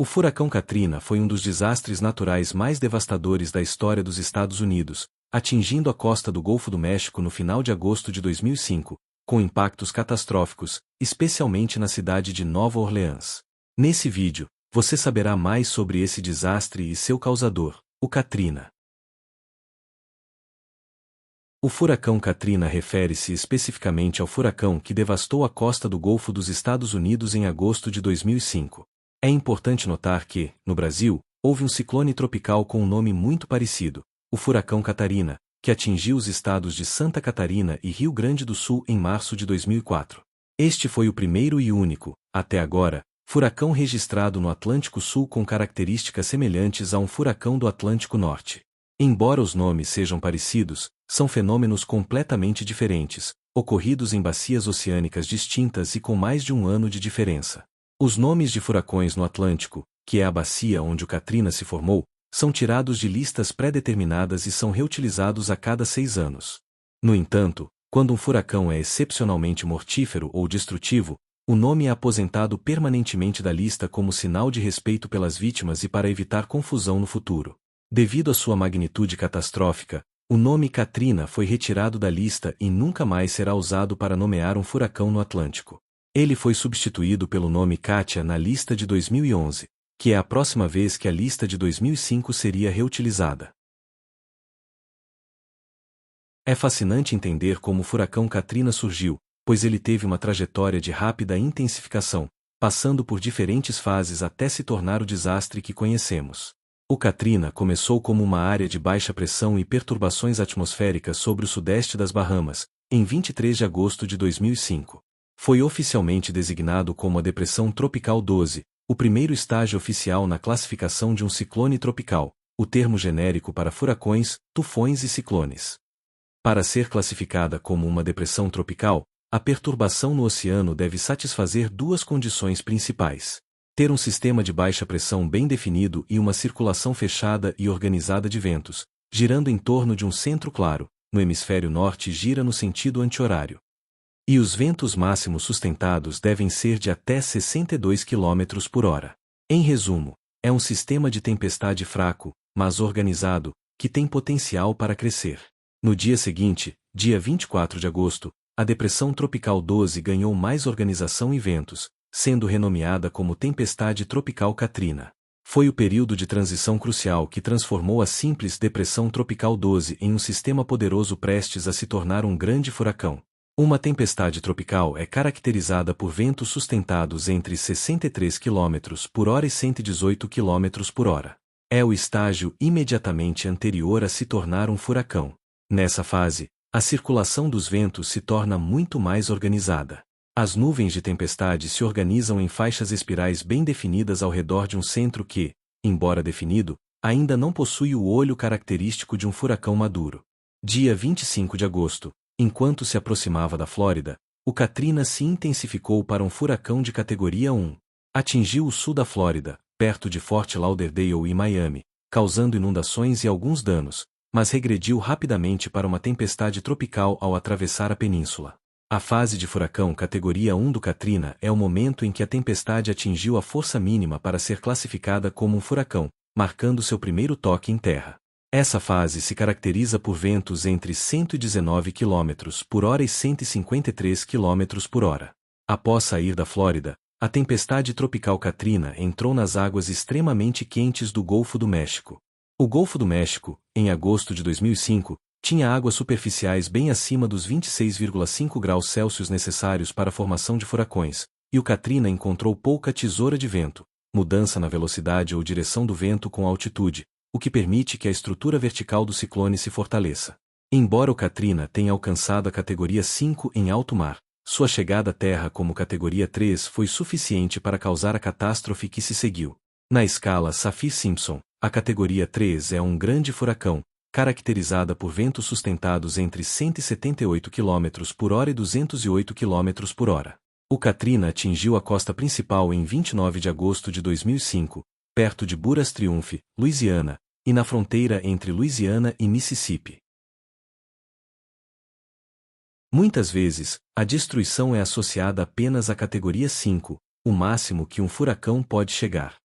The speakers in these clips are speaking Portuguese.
O furacão Katrina foi um dos desastres naturais mais devastadores da história dos Estados Unidos, atingindo a costa do Golfo do México no final de agosto de 2005, com impactos catastróficos, especialmente na cidade de Nova Orleans. Nesse vídeo, você saberá mais sobre esse desastre e seu causador, o Katrina. O furacão Katrina refere-se especificamente ao furacão que devastou a costa do Golfo dos Estados Unidos em agosto de 2005. É importante notar que, no Brasil, houve um ciclone tropical com um nome muito parecido, o furacão Catarina, que atingiu os estados de Santa Catarina e Rio Grande do Sul em março de 2004. Este foi o primeiro e único, até agora, furacão registrado no Atlântico Sul com características semelhantes a um furacão do Atlântico Norte. Embora os nomes sejam parecidos, são fenômenos completamente diferentes, ocorridos em bacias oceânicas distintas e com mais de um ano de diferença. Os nomes de furacões no Atlântico, que é a bacia onde o Katrina se formou, são tirados de listas pré-determinadas e são reutilizados a cada 6 anos. No entanto, quando um furacão é excepcionalmente mortífero ou destrutivo, o nome é aposentado permanentemente da lista como sinal de respeito pelas vítimas e para evitar confusão no futuro. Devido à sua magnitude catastrófica, o nome Katrina foi retirado da lista e nunca mais será usado para nomear um furacão no Atlântico. Ele foi substituído pelo nome Katia na lista de 2011, que é a próxima vez que a lista de 2005 seria reutilizada. É fascinante entender como o furacão Katrina surgiu, pois ele teve uma trajetória de rápida intensificação, passando por diferentes fases até se tornar o desastre que conhecemos. O Katrina começou como uma área de baixa pressão e perturbações atmosféricas sobre o sudeste das Bahamas, em 23 de agosto de 2005. Foi oficialmente designado como a Depressão Tropical 12, o primeiro estágio oficial na classificação de um ciclone tropical, o termo genérico para furacões, tufões e ciclones. Para ser classificada como uma depressão tropical, a perturbação no oceano deve satisfazer duas condições principais: ter um sistema de baixa pressão bem definido e uma circulação fechada e organizada de ventos, girando em torno de um centro claro, no hemisfério norte gira no sentido anti-horário. E os ventos máximos sustentados devem ser de até 62 km por hora. Em resumo, é um sistema de tempestade fraco, mas organizado, que tem potencial para crescer. No dia seguinte, dia 24 de agosto, a Depressão Tropical 12 ganhou mais organização e ventos, sendo renomeada como Tempestade Tropical Katrina. Foi o período de transição crucial que transformou a simples Depressão Tropical 12 em um sistema poderoso prestes a se tornar um grande furacão. Uma tempestade tropical é caracterizada por ventos sustentados entre 63 km por hora e 118 km por hora. É o estágio imediatamente anterior a se tornar um furacão. Nessa fase, a circulação dos ventos se torna muito mais organizada. As nuvens de tempestade se organizam em faixas espirais bem definidas ao redor de um centro que, embora definido, ainda não possui o olho característico de um furacão maduro. Dia 25 de agosto. Enquanto se aproximava da Flórida, o Katrina se intensificou para um furacão de categoria 1. Atingiu o sul da Flórida, perto de Fort Lauderdale e Miami, causando inundações e alguns danos, mas regrediu rapidamente para uma tempestade tropical ao atravessar a península. A fase de furacão categoria 1 do Katrina é o momento em que a tempestade atingiu a força mínima para ser classificada como um furacão, marcando seu primeiro toque em terra. Essa fase se caracteriza por ventos entre 119 km por hora e 153 km por hora. Após sair da Flórida, a tempestade tropical Katrina entrou nas águas extremamente quentes do Golfo do México. O Golfo do México, em agosto de 2005, tinha águas superficiais bem acima dos 26,5 graus Celsius necessários para a formação de furacões, e o Katrina encontrou pouca tesoura de vento, mudança na velocidade ou direção do vento com altitude, o que permite que a estrutura vertical do ciclone se fortaleça. Embora o Katrina tenha alcançado a categoria 5 em alto mar, sua chegada à Terra como categoria 3 foi suficiente para causar a catástrofe que se seguiu. Na escala Saffir-Simpson, a categoria 3 é um grande furacão, caracterizada por ventos sustentados entre 178 km por hora e 208 km por hora. O Katrina atingiu a costa principal em 29 de agosto de 2005, perto de Buras Triumph, Louisiana, e na fronteira entre Louisiana e Mississippi. Muitas vezes, a destruição é associada apenas à categoria 5, o máximo que um furacão pode chegar.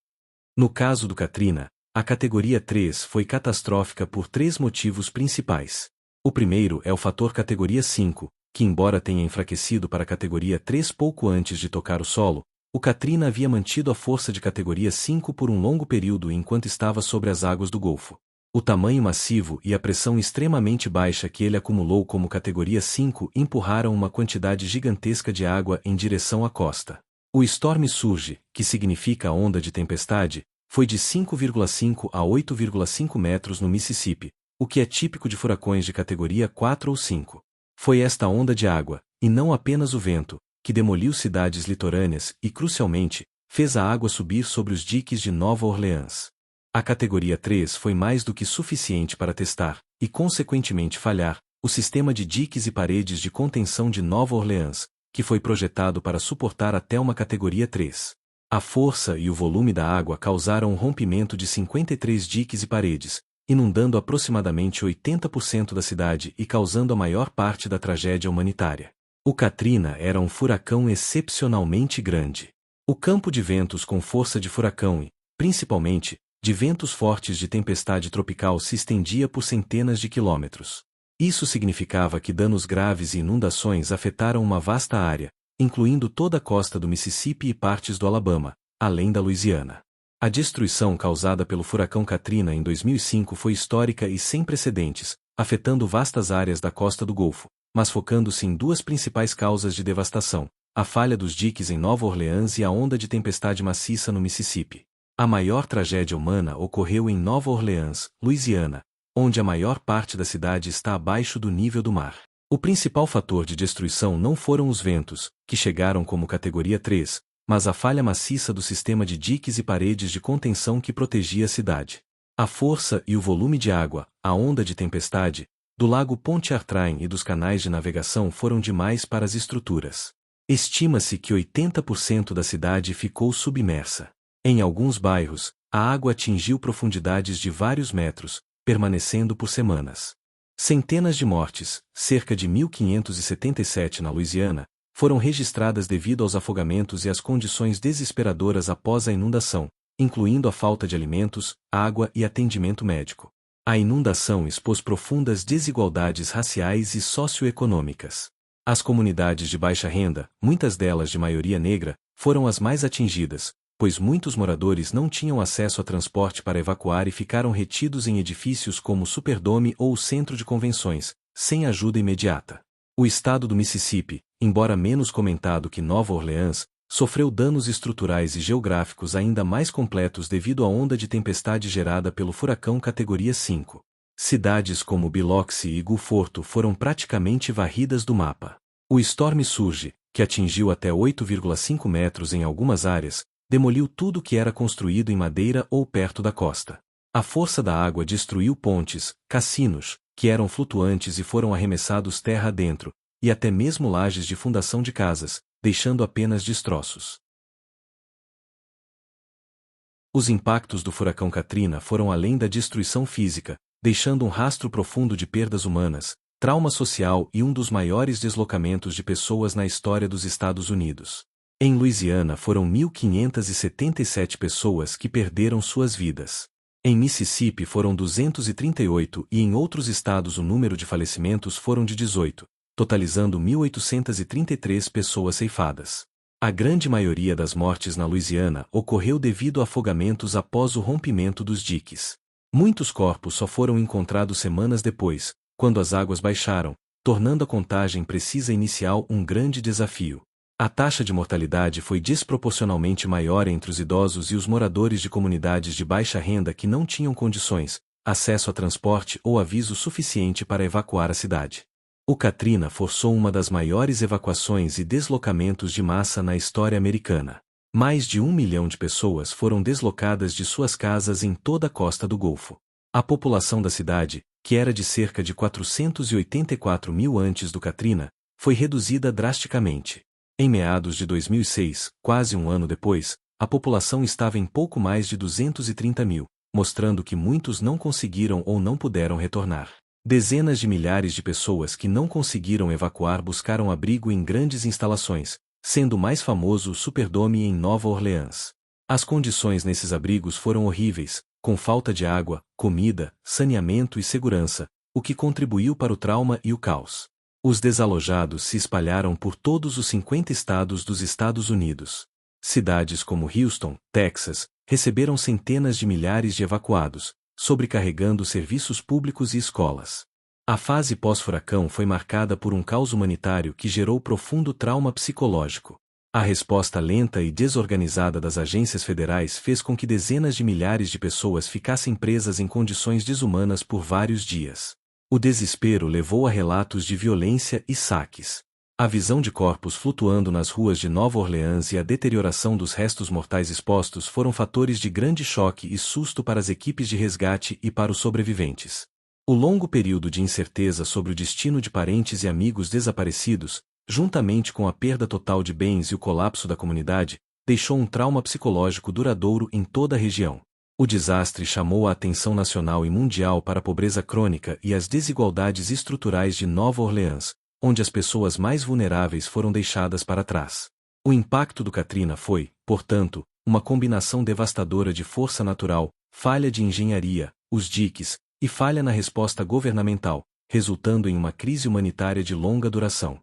No caso do Katrina, a categoria 3 foi catastrófica por três motivos principais. O primeiro é o fator categoria 5, que embora tenha enfraquecido para a categoria 3 pouco antes de tocar o solo, o Katrina havia mantido a força de categoria 5 por um longo período enquanto estava sobre as águas do Golfo. O tamanho massivo e a pressão extremamente baixa que ele acumulou como categoria 5 empurraram uma quantidade gigantesca de água em direção à costa. O Storm Surge, que significa onda de tempestade, foi de 5,5 a 8,5 metros no Mississippi, o que é típico de furacões de categoria 4 ou 5. Foi esta onda de água, e não apenas o vento, que demoliu cidades litorâneas e, crucialmente, fez a água subir sobre os diques de Nova Orleans. A categoria 3 foi mais do que suficiente para testar, e consequentemente falhar, o sistema de diques e paredes de contenção de Nova Orleans, que foi projetado para suportar até uma categoria 3. A força e o volume da água causaram um rompimento de 53 diques e paredes, inundando aproximadamente 80% da cidade e causando a maior parte da tragédia humanitária. O Katrina era um furacão excepcionalmente grande. O campo de ventos com força de furacão e, principalmente, de ventos fortes de tempestade tropical se estendia por centenas de quilômetros. Isso significava que danos graves e inundações afetaram uma vasta área, incluindo toda a costa do Mississippi e partes do Alabama, além da Louisiana. A destruição causada pelo furacão Katrina em 2005 foi histórica e sem precedentes, afetando vastas áreas da costa do Golfo, mas focando-se em duas principais causas de devastação: a falha dos diques em Nova Orleans e a onda de tempestade maciça no Mississippi. A maior tragédia humana ocorreu em Nova Orleans, Louisiana, onde a maior parte da cidade está abaixo do nível do mar. O principal fator de destruição não foram os ventos, que chegaram como categoria 3, mas a falha maciça do sistema de diques e paredes de contenção que protegia a cidade. A força e o volume de água, a onda de tempestade, do lago Pontchartrain e dos canais de navegação foram demais para as estruturas. Estima-se que 80% da cidade ficou submersa. Em alguns bairros, a água atingiu profundidades de vários metros, permanecendo por semanas. Centenas de mortes, cerca de 1.577 na Louisiana, foram registradas devido aos afogamentos e às condições desesperadoras após a inundação, incluindo a falta de alimentos, água e atendimento médico. A inundação expôs profundas desigualdades raciais e socioeconômicas. As comunidades de baixa renda, muitas delas de maioria negra, foram as mais atingidas, pois muitos moradores não tinham acesso a transporte para evacuar e ficaram retidos em edifícios como o Superdome ou o Centro de Convenções, sem ajuda imediata. O estado do Mississippi, embora menos comentado que Nova Orleans, sofreu danos estruturais e geográficos ainda mais completos devido à onda de tempestade gerada pelo furacão categoria 5. Cidades como Biloxi e Gulfporto foram praticamente varridas do mapa. O Storm Surge, que atingiu até 8,5 metros em algumas áreas, demoliu tudo que era construído em madeira ou perto da costa. A força da água destruiu pontes, cassinos, que eram flutuantes e foram arremessados terra adentro, e até mesmo lajes de fundação de casas, deixando apenas destroços. Os impactos do furacão Katrina foram além da destruição física, deixando um rastro profundo de perdas humanas, trauma social e um dos maiores deslocamentos de pessoas na história dos Estados Unidos. Em Louisiana foram 1.577 pessoas que perderam suas vidas. Em Mississippi foram 238 e em outros estados o número de falecimentos foram de 18, totalizando 1.833 pessoas ceifadas. A grande maioria das mortes na Louisiana ocorreu devido a afogamentos após o rompimento dos diques. Muitos corpos só foram encontrados semanas depois, quando as águas baixaram, tornando a contagem precisa inicial um grande desafio. A taxa de mortalidade foi desproporcionalmente maior entre os idosos e os moradores de comunidades de baixa renda que não tinham condições, acesso a transporte ou aviso suficiente para evacuar a cidade. O Katrina forçou uma das maiores evacuações e deslocamentos de massa na história americana. Mais de 1 milhão de pessoas foram deslocadas de suas casas em toda a costa do Golfo. A população da cidade, que era de cerca de 484 mil antes do Katrina, foi reduzida drasticamente. Em meados de 2006, quase um ano depois, a população estava em pouco mais de 230 mil, mostrando que muitos não conseguiram ou não puderam retornar. Dezenas de milhares de pessoas que não conseguiram evacuar buscaram abrigo em grandes instalações, sendo o mais famoso o Superdome em Nova Orleans. As condições nesses abrigos foram horríveis, com falta de água, comida, saneamento e segurança, o que contribuiu para o trauma e o caos. Os desalojados se espalharam por todos os 50 estados dos Estados Unidos. Cidades como Houston, Texas, receberam centenas de milhares de evacuados, sobrecarregando serviços públicos e escolas. A fase pós-furacão foi marcada por um caos humanitário que gerou profundo trauma psicológico. A resposta lenta e desorganizada das agências federais fez com que dezenas de milhares de pessoas ficassem presas em condições desumanas por vários dias. O desespero levou a relatos de violência e saques. A visão de corpos flutuando nas ruas de Nova Orleans e a deterioração dos restos mortais expostos foram fatores de grande choque e susto para as equipes de resgate e para os sobreviventes. O longo período de incerteza sobre o destino de parentes e amigos desaparecidos, juntamente com a perda total de bens e o colapso da comunidade, deixou um trauma psicológico duradouro em toda a região. O desastre chamou a atenção nacional e mundial para a pobreza crônica e as desigualdades estruturais de Nova Orleans, onde as pessoas mais vulneráveis foram deixadas para trás. O impacto do Katrina foi, portanto, uma combinação devastadora de força natural, falha de engenharia, os diques, e falha na resposta governamental, resultando em uma crise humanitária de longa duração.